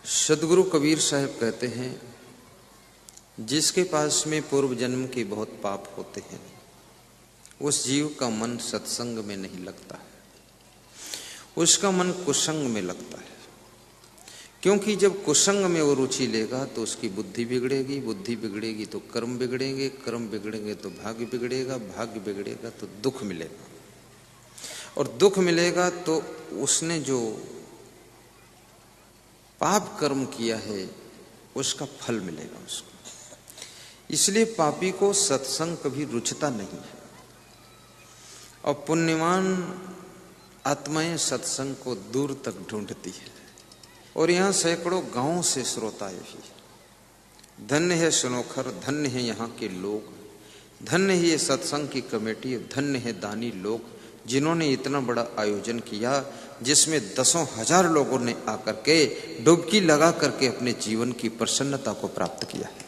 सदगुरु कबीर साहब कहते हैं, जिसके पास में पूर्व जन्म के बहुत पाप होते हैं उस जीव का मन सत्संग में नहीं लगता है, उसका मन कुसंग में लगता है। क्योंकि जब कुसंग में वो रुचि लेगा तो उसकी बुद्धि बिगड़ेगी, बुद्धि बिगड़ेगी तो कर्म बिगड़ेंगे, कर्म बिगड़ेंगे तो भाग्य बिगड़ेगा, भाग्य बिगड़ेगा तो दुख मिलेगा, और दुख मिलेगा तो उसने जो पाप कर्म किया है उसका फल मिलेगा उसको। इसलिए पापी को सत्संग कभी रुचता नहीं है, और पुण्यवान आत्माएं सत्संग को दूर तक ढूंढती है। और यहाँ सैकड़ों गांवों से श्रोता आए भी। धन्य है सुनोखर, धन्य है यहाँ के लोग, धन्य है ये सत्संग की कमेटी, धन्य है दानी लोग जिन्होंने इतना बड़ा आयोजन किया, जिसमें दसों हजार लोगों ने आकर के डुबकी लगा करके अपने जीवन की प्रसन्नता को प्राप्त किया है।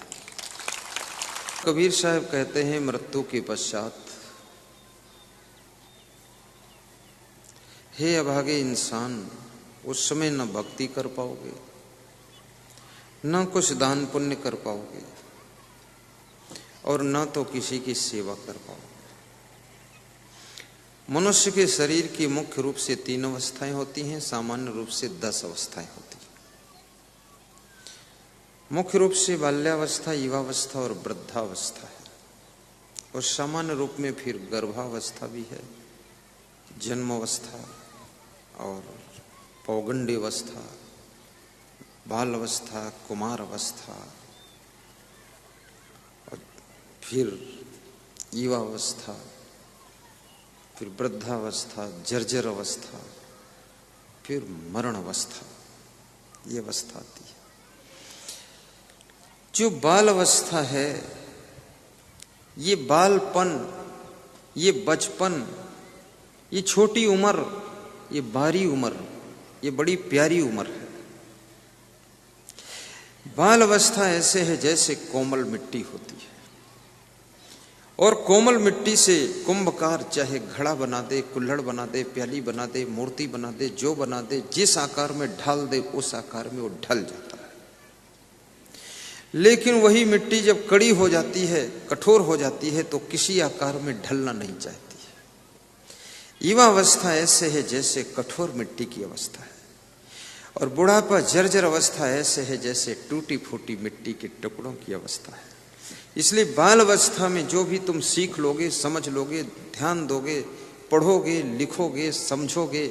कबीर साहब कहते हैं, मृत्यु के पश्चात हे अभागे इंसान, उस समय न भक्ति कर पाओगे, न कुछ दान पुण्य कर पाओगे, और न तो किसी की सेवा कर पाओगे। मनुष्य के शरीर की मुख्य रूप से 3 अवस्थाएं होती हैं, सामान्य रूप से 10 अवस्थाएं होती हैं। मुख्य रूप से बाल्यावस्था, युवावस्था और वृद्धावस्था है, और सामान्य रूप में फिर गर्भावस्था भी है, जन्मावस्था और पौगंडावस्था, बाल अवस्था, कुमार अवस्था, और फिर युवावस्था, फिर वृद्धावस्था, जर्जर अवस्था, फिर मरण अवस्था। ये अवस्था आती है। जो बाल अवस्था है, ये बालपन, ये बचपन, ये छोटी उम्र, ये बारी उम्र, ये बड़ी प्यारी उम्र है। बाल अवस्था ऐसे है जैसे कोमल मिट्टी होती है, और कोमल मिट्टी से कुंभकार चाहे घड़ा बना दे, कुल्हड़ बना दे, प्याली बना दे, मूर्ति बना दे, जो बना दे, जिस आकार में ढाल दे उस आकार में वो ढल जाता है। लेकिन वही मिट्टी जब कड़ी हो जाती है, कठोर हो जाती है, तो किसी आकार में ढलना नहीं चाहती है। युवा अवस्था ऐसे है जैसे कठोर मिट्टी की अवस्था है, और बुढ़ापा जर्जर अवस्था ऐसे है जैसे टूटी फूटी मिट्टी के टुकड़ों की अवस्था है। इसलिए बाल अवस्था में जो भी तुम सीख लोगे, समझ लोगे, ध्यान दोगे, पढ़ोगे, लिखोगे, समझोगे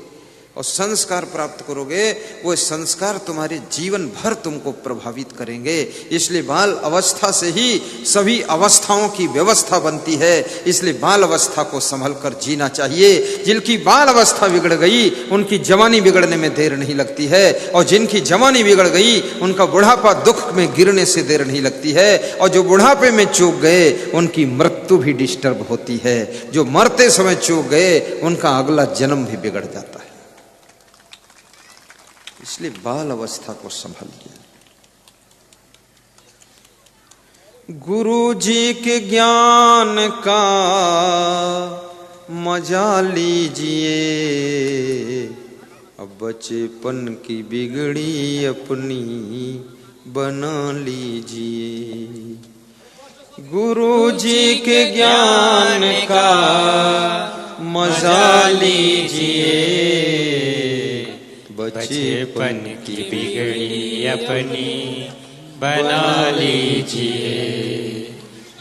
और संस्कार प्राप्त करोगे, वो संस्कार तुम्हारे जीवन भर तुमको प्रभावित करेंगे। इसलिए बाल अवस्था से ही सभी अवस्थाओं की व्यवस्था बनती है। इसलिए बाल अवस्था को संभल कर जीना चाहिए। जिनकी बाल अवस्था बिगड़ गई उनकी जवानी बिगड़ने में देर नहीं लगती है, और जिनकी जवानी बिगड़ गई उनका बुढ़ापा दुख में गिरने से देर नहीं लगती है, और जो बुढ़ापे में चूक गए उनकी मृत्यु भी डिस्टर्ब होती है। जो मरते समय चूक गए उनका अगला जन्म भी बिगड़ जाता है। इसलिए बाल अवस्था को संभालिए। गुरु जी के ज्ञान का मजा लीजिए, अब बचपन की बिगड़ी अपनी बना लीजिए। गुरु जी के ज्ञान का मजा लीजिए, बचपन की बिगड़ी अपनी बना लीजिए।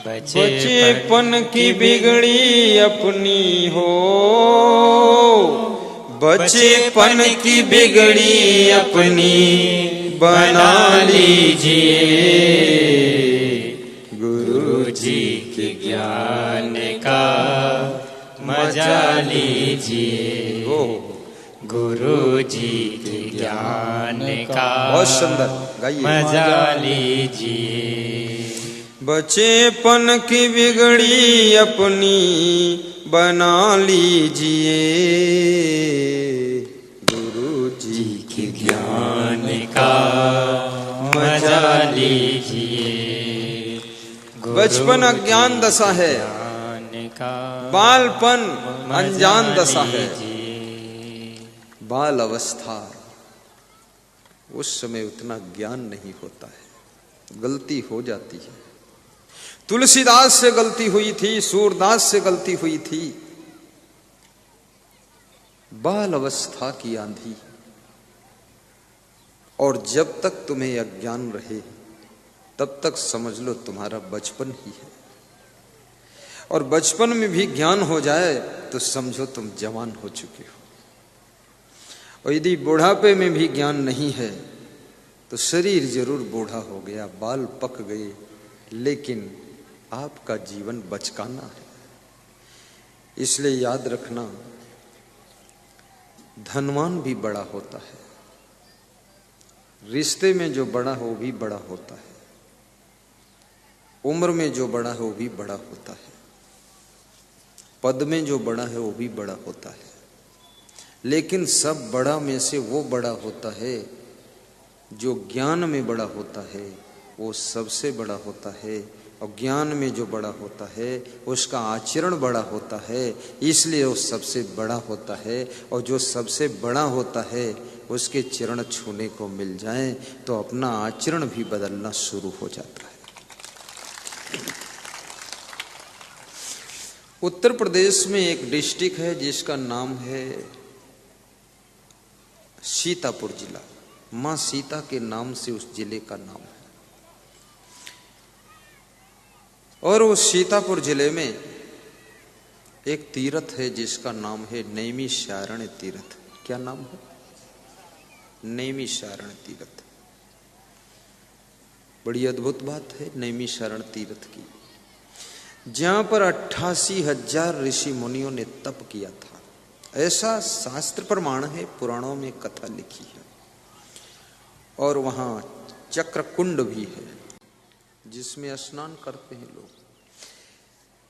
बचपन की बिगड़ी अपनी हो, बचपन की बिगड़ी अपनी बना लीजिए। गुरु जी के ज्ञान का मजा लीजिए। गुरु जी के ज्ञान का बहुत सुंदर गाइए, मजा लीजिए। बचपन की बिगड़ी अपनी बना लीजिए। गुरु जी के ज्ञान का मजा लीजिए। बचपन अज्ञान दशा है, बालपन अनजान दशा है। बाल अवस्था उस समय उतना ज्ञान नहीं होता है, गलती हो जाती है। तुलसीदास से गलती हुई थी, सूरदास से गलती हुई थी। बाल अवस्था की आंधी, और जब तक तुम्हें अज्ञान रहे तब तक समझ लो तुम्हारा बचपन ही है, और बचपन में भी ज्ञान हो जाए तो समझो तुम जवान हो चुके हो। और यदि बुढ़ापे में भी ज्ञान नहीं है तो शरीर जरूर बूढ़ा हो गया, बाल पक गए, लेकिन आपका जीवन बचकाना है। इसलिए याद रखना, धनवान भी बड़ा होता है, रिश्ते में जो बड़ा हो वो भी बड़ा होता है, उम्र में जो बड़ा है वो भी बड़ा होता है, पद में जो बड़ा है वो भी बड़ा होता है। लेकिन सब बड़ा में से वो बड़ा होता है जो ज्ञान में बड़ा होता है, वो सबसे बड़ा होता है। और ज्ञान में जो बड़ा होता है उसका आचरण बड़ा होता है, इसलिए वो सबसे बड़ा होता है। और जो सबसे बड़ा होता है उसके चरण छूने को मिल जाए तो अपना आचरण भी बदलना शुरू हो जाता है। उत्तर प्रदेश में एक डिस्ट्रिक्ट है जिसका नाम है सीतापुर जिला। मां सीता के नाम से उस जिले का नाम है। और उस सीतापुर जिले में एक तीर्थ है जिसका नाम है नैमिषारण्य तीर्थ। क्या नाम है? नैमिषारण्य तीर्थ। बड़ी अद्भुत बात है नैमिषारण्य तीर्थ की, जहां पर 88,000 ऋषि मुनियों ने तप किया था, ऐसा शास्त्र प्रमाण है, पुराणों में कथा लिखी है। और वहां चक्र कुंड भी है जिसमें स्नान करते हैं लोग,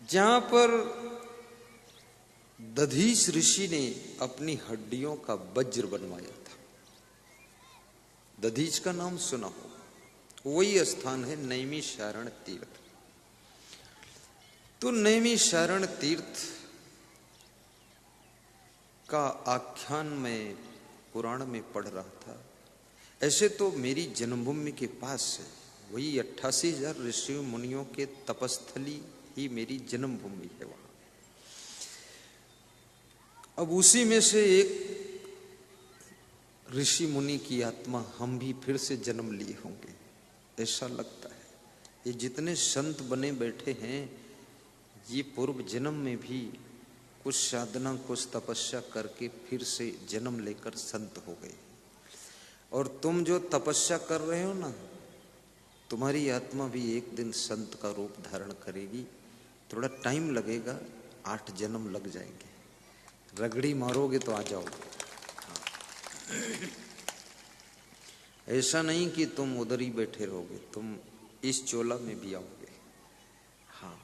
जहां पर दधीच ऋषि ने अपनी हड्डियों का वज्र बनवाया था। दधीच का नाम सुना हो, वही स्थान है नैमिषारण्य तीर्थ। तो नैमिषारण्य तीर्थ का आख्यान में पुराण में पढ़ रहा था। ऐसे तो मेरी जन्मभूमि के पास है, वही 88,000 ऋषि मुनियों के तपस्थली ही मेरी जन्मभूमि है वहां। अब उसी में से एक ऋषि मुनि की आत्मा हम भी फिर से जन्म लिए होंगे, ऐसा लगता है। ये जितने संत बने बैठे हैं ये पूर्व जन्म में भी कुछ साधना कुछ तपस्या करके फिर से जन्म लेकर संत हो गए। और तुम जो तपस्या कर रहे हो ना, तुम्हारी आत्मा भी एक दिन संत का रूप धारण करेगी। थोड़ा टाइम लगेगा, 8 जन्म लग जाएंगे। रगड़ी मारोगे तो आ जाओगे। ऐसा नहीं कि तुम उधर ही बैठे रहोगे, तुम इस चोला में भी आओगे। हाँ,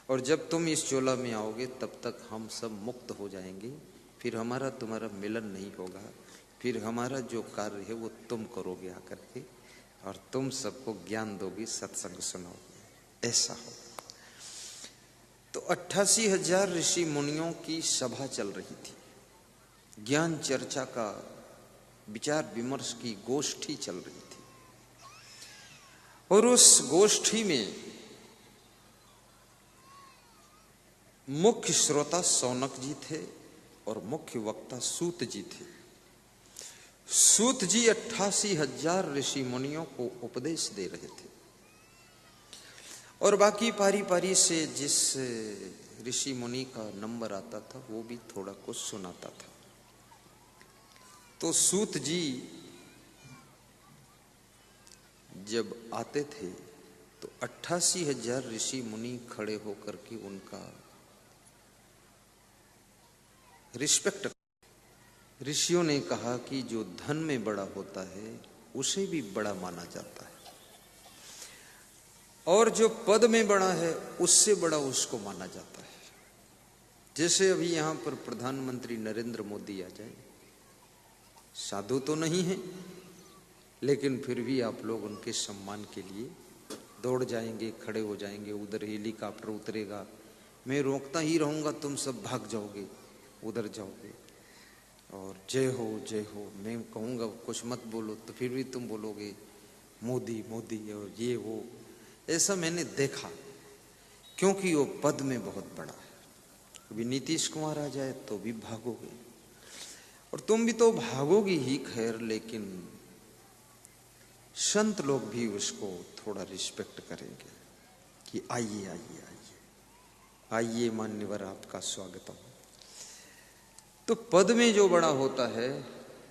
और जब तुम इस चोला में आओगे तब तक हम सब मुक्त हो जाएंगे। फिर हमारा तुम्हारा मिलन नहीं होगा। फिर हमारा जो कार्य है वो तुम करोगे आकर के, और तुम सबको ज्ञान दोगे, सत्संग सुनाओगे, ऐसा हो। तो 88,000 ऋषि मुनियों की सभा चल रही थी, ज्ञान चर्चा का विचार विमर्श की गोष्ठी चल रही थी। और उस गोष्ठी में मुख्य श्रोता सौनक जी थे और मुख्य वक्ता सूत जी थे। सूत जी 88,000 ऋषि मुनियों को उपदेश दे रहे थे, और बाकी पारी पारी से जिस ऋषि मुनि का नंबर आता था वो भी थोड़ा कुछ सुनाता था। तो सूत जी जब आते थे तो 88,000 ऋषि मुनि खड़े होकर के उनका रिस्पेक्ट। ऋषियों ने कहा कि जो धन में बड़ा होता है उसे भी बड़ा माना जाता है, और जो पद में बड़ा है उससे बड़ा उसको माना जाता है। जैसे अभी यहां पर प्रधानमंत्री नरेंद्र मोदी आ जाए, साधु तो नहीं है लेकिन फिर भी आप लोग उनके सम्मान के लिए दौड़ जाएंगे, खड़े हो जाएंगे। उधर हेलीकॉप्टर उतरेगा, मैं रोकता ही रहूंगा, तुम सब भाग जाओगे, उधर जाओगे। और जय हो जय हो। मैं कहूँगा कुछ मत बोलो तो फिर भी तुम बोलोगे मोदी मोदी और ये वो। ऐसा मैंने देखा, क्योंकि वो पद में बहुत बड़ा है। अभी नीतीश कुमार आ जाए तो भी भागोगे, और तुम भी तो भागोगी ही खैर, लेकिन संत लोग भी उसको थोड़ा रिस्पेक्ट करेंगे कि आइए आइए आइए आइए मान्यवर, आपका स्वागतम। तो पद में जो बड़ा होता है,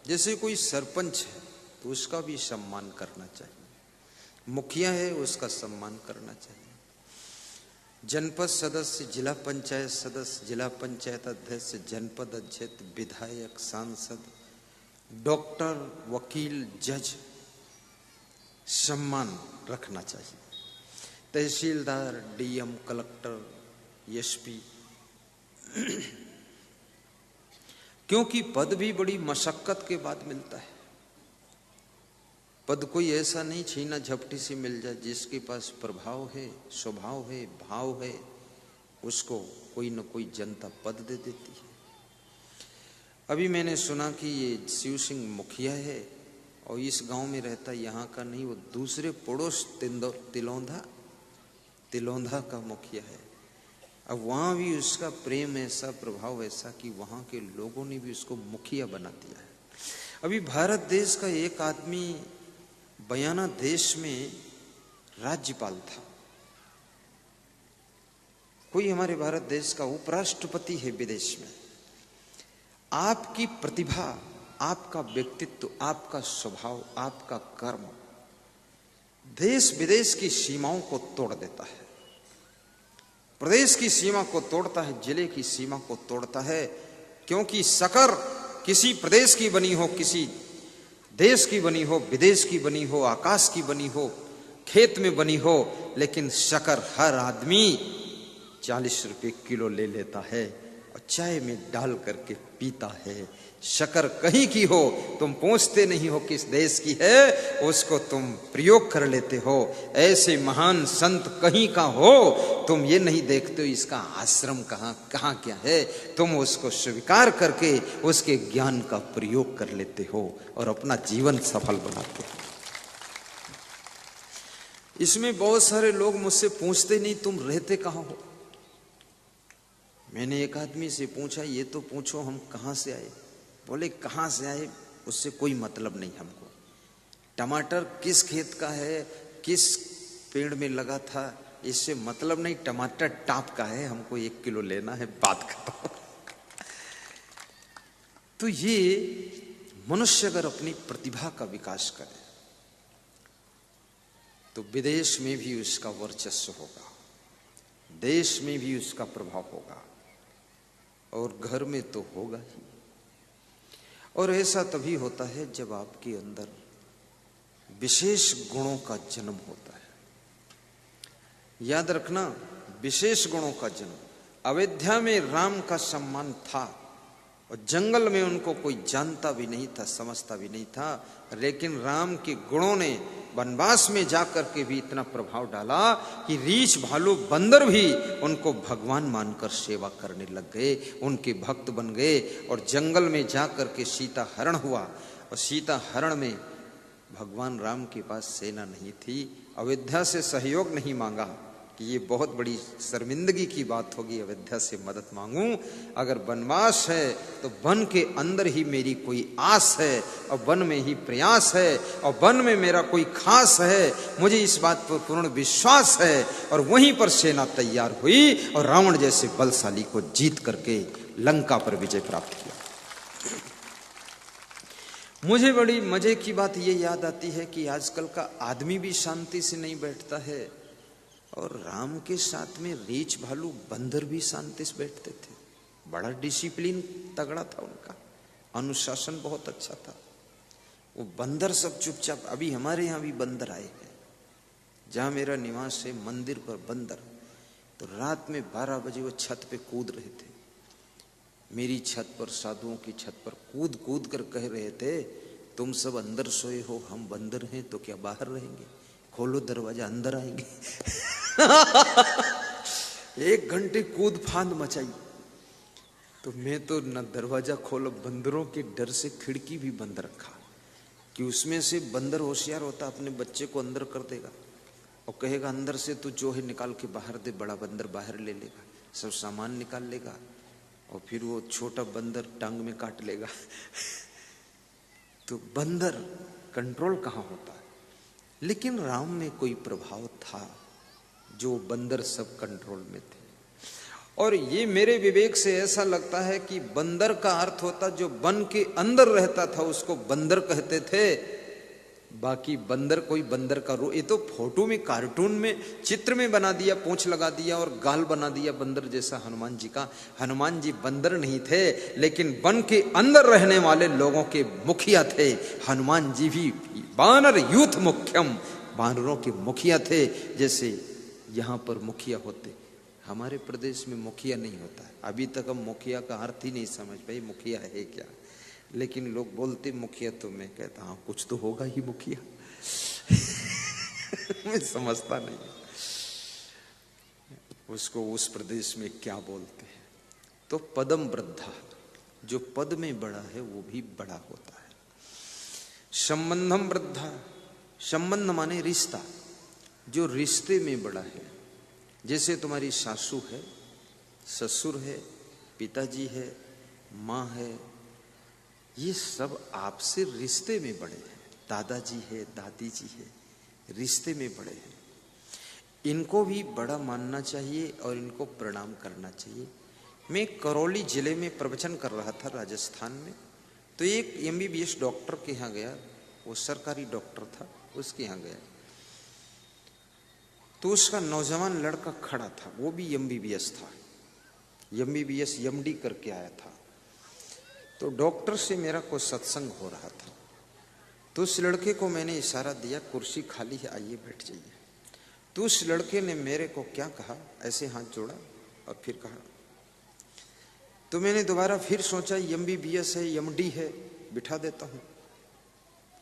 जैसे कोई सरपंच है तो उसका भी सम्मान करना चाहिए, मुखिया है उसका सम्मान करना चाहिए, जनपद सदस्य, जिला पंचायत सदस्य, जिला पंचायत अध्यक्ष, जनपद अध्यक्ष, विधायक, सांसद, डॉक्टर, वकील, जज, सम्मान रखना चाहिए। तहसीलदार, डीएम, कलेक्टर, एसपी, क्योंकि पद भी बड़ी मशक्कत के बाद मिलता है। पद कोई ऐसा नहीं छीना झपटी से मिल जाए। जिसके पास प्रभाव है, स्वभाव है, भाव है, उसको कोई न कोई जनता पद दे देती है। अभी मैंने सुना कि ये शिव सिंह मुखिया है और इस गांव में रहता, यहाँ का नहीं, वो दूसरे पड़ोस तिलौंधा का मुखिया है। अब वहां भी उसका प्रेम ऐसा, प्रभाव ऐसा कि वहां के लोगों ने भी उसको मुखिया बना दिया है। अभी भारत देश का एक आदमी बयाना देश में राज्यपाल था, कोई हमारे भारत देश का उपराष्ट्रपति है विदेश में। आपकी प्रतिभा, आपका व्यक्तित्व, आपका स्वभाव, आपका कर्म देश विदेश की सीमाओं को तोड़ देता है, प्रदेश की सीमा को तोड़ता है, जिले की सीमा को तोड़ता है। क्योंकि शकर किसी प्रदेश की बनी हो, किसी देश की बनी हो, विदेश की बनी हो, आकाश की बनी हो, खेत में बनी हो, लेकिन शकर हर आदमी 40 रुपए किलो ले लेता है और चाय में डाल करके पीता है। शकर कहीं की हो, तुम पूछते नहीं हो किस देश की है, उसको तुम प्रयोग कर लेते हो। ऐसे महान संत कहीं का हो, तुम ये नहीं देखते हो इसका आश्रम कहाँ कहाँ क्या है, तुम उसको स्वीकार करके उसके ज्ञान का प्रयोग कर लेते हो और अपना जीवन सफल बनाते हो। इसमें बहुत सारे लोग मुझसे पूछते नहीं तुम रहते कहाँ हो। मैंने एक आदमी से पूछा, ये तो पूछो हम कहाँ से आए। बोले कहाँ से आए उससे कोई मतलब नहीं हमको, टमाटर किस खेत का है, किस पेड़ में लगा था, इससे मतलब नहीं, टमाटर टाप का है, हमको 1 किलो लेना है, बात खत्म। तो ये मनुष्य अगर अपनी प्रतिभा का विकास करे तो विदेश में भी उसका वर्चस्व होगा, देश में भी उसका प्रभाव होगा और घर में तो होगा ही। और ऐसा तभी होता है जब आपके अंदर विशेष गुणों का जन्म होता है। याद रखना, विशेष गुणों का जन्म। अयोध्या में राम का सम्मान था और जंगल में उनको कोई जानता भी नहीं था, समझता भी नहीं था, लेकिन राम के गुणों ने वनवास में जाकर के भी इतना प्रभाव डाला कि रीछ भालू बंदर भी उनको भगवान मानकर सेवा करने लग गए, उनके भक्त बन गए। और जंगल में जाकर के सीता हरण हुआ और सीता हरण में भगवान राम के पास सेना नहीं थी, अयोध्या से सहयोग नहीं मांगा कि ये बहुत बड़ी शर्मिंदगी की बात होगी, अयोध्या से मदद मांगूं। अगर वनवास है तो वन के अंदर ही मेरी कोई आस है और वन में ही प्रयास है और वन में मेरा कोई खास है, मुझे इस बात पर पूर्ण विश्वास है। और वहीं पर सेना तैयार हुई और रावण जैसे बलशाली को जीत करके लंका पर विजय प्राप्त किया। मुझे बड़ी मजे की बात ये याद आती है कि आजकल का आदमी भी शांति से नहीं बैठता है और राम के साथ में रीछ भालू बंदर भी शांति से बैठते थे। बड़ा डिसिप्लिन तगड़ा था उनका, अनुशासन बहुत अच्छा था। वो बंदर सब चुपचाप, अभी हमारे यहाँ भी बंदर आए हैं, जहां मेरा निवास है मंदिर पर बंदर, तो रात में 12 बजे वो छत पे कूद रहे थे। मेरी छत पर, साधुओं की छत पर कूद कूद कर कह रहे थे, तुम सब अंदर सोए हो, हम बंदर हैं तो क्या बाहर रहेंगे, खोलो दरवाजा, अंदर आएंगे। 1 घंटे कूद फांद मचाई। तो मैं तो न दरवाजा खोलो, बंदरों के डर से खिड़की भी बंद रखा कि उसमें से बंदर होशियार होता, अपने बच्चे को अंदर कर देगा और कहेगा अंदर से तू जो है निकाल के बाहर दे। बड़ा बंदर बाहर ले लेगा, सब सामान निकाल लेगा और फिर वो छोटा बंदर टांग में काट लेगा। तो बंदर कंट्रोल कहाँ होता है? लेकिन राम में कोई प्रभाव था जो बंदर सब कंट्रोल में थे। और ये मेरे विवेक से ऐसा लगता है कि बंदर का अर्थ होता जो वन के अंदर रहता था उसको बंदर कहते थे। बाकी बंदर कोई बंदर का रूप, ये तो फोटो में कार्टून में चित्र में बना दिया, पूंछ लगा दिया और गाल बना दिया बंदर जैसा हनुमान जी का। हनुमान जी बंदर नहीं थे, लेकिन वन के अंदर रहने वाले लोगों के मुखिया थे। हनुमान जी भी वानर यूथ मुख्यम, वानरों के मुखिया थे। जैसे यहाँ पर मुखिया होते, हमारे प्रदेश में मुखिया नहीं होता है। अभी तक हम मुखिया का अर्थ ही नहीं समझ पाए, मुखिया है क्या। लेकिन लोग बोलते मुखिया, तो मैं कहता हाँ कुछ तो होगा ही मुखिया। मैं समझता नहीं उसको उस प्रदेश में क्या बोलते हैं। तो पदम वृद्धा, जो पद में बड़ा है वो भी बड़ा होता है। संबंधम वृद्धा, संबंध माने रिश्ता, जो रिश्ते में बड़ा है। जैसे तुम्हारी सासू है, ससुर है, पिताजी है, माँ है, ये सब आपसे रिश्ते में बड़े हैं। दादाजी है, दादी जी है, रिश्ते में बड़े हैं। इनको भी बड़ा मानना चाहिए और इनको प्रणाम करना चाहिए। मैं करौली जिले में प्रवचन कर रहा था राजस्थान में, तो एक MBBS डॉक्टर के यहाँ गया, वो सरकारी डॉक्टर था, उसके यहाँ गया। तो उसका नौजवान लड़का खड़ा था, वो भी MBBS था, MBBS MD करके आया था। तो डॉक्टर से मेरा कोई सत्संग हो रहा था, तो उस लड़के को मैंने इशारा दिया, कुर्सी खाली है आइए बैठ जाइए। तो उस लड़के ने मेरे को क्या कहा, ऐसे हाथ जोड़ा और फिर कहा। तो मैंने दोबारा फिर सोचा MBBS है, MD है, बिठा देता हूँ।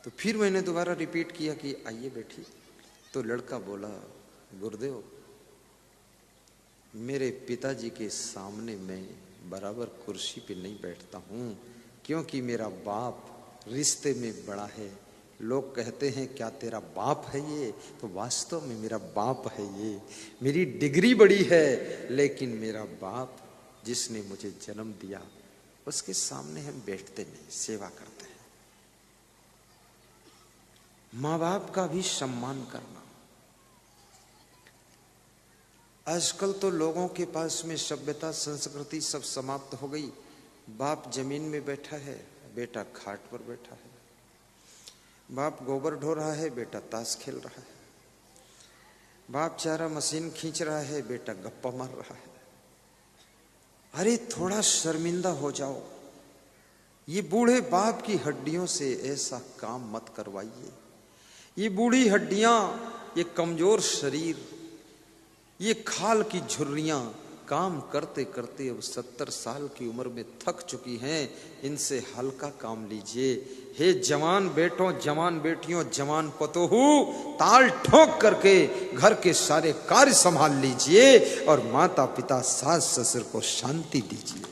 तो फिर मैंने दोबारा रिपीट किया कि आइए बैठिए। तो लड़का बोला, गुरुदेव मेरे पिताजी के सामने मैं बराबर कुर्सी पे नहीं बैठता हूँ, क्योंकि मेरा बाप रिश्ते में बड़ा है। लोग कहते हैं क्या तेरा बाप है ये, तो वास्तव में मेरा बाप है ये। मेरी डिग्री बड़ी है, लेकिन मेरा बाप जिसने मुझे जन्म दिया उसके सामने हम बैठते नहीं, सेवा करते हैं। माँ बाप का भी सम्मान करना। आजकल तो लोगों के पास में सभ्यता संस्कृति सब समाप्त हो गई। बाप जमीन में बैठा है, बेटा खाट पर बैठा है। बाप गोबर ढो रहा है, बेटा ताश खेल रहा है। बाप चारा मशीन खींच रहा है, बेटा गप्पा मार रहा है। अरे थोड़ा शर्मिंदा हो जाओ। ये बूढ़े बाप की हड्डियों से ऐसा काम मत करवाइए। ये बूढ़ी हड्डियां, ये कमजोर शरीर, ये खाल की झुर्रियां काम करते करते अब 70 साल की उम्र में थक चुकी हैं। इनसे हल्का काम लीजिए। हे जवान बेटों, जवान बेटियों, जवान पतोहू, ताल ठोक करके घर के सारे कार्य संभाल लीजिए और माता पिता सास ससुर को शांति दीजिए।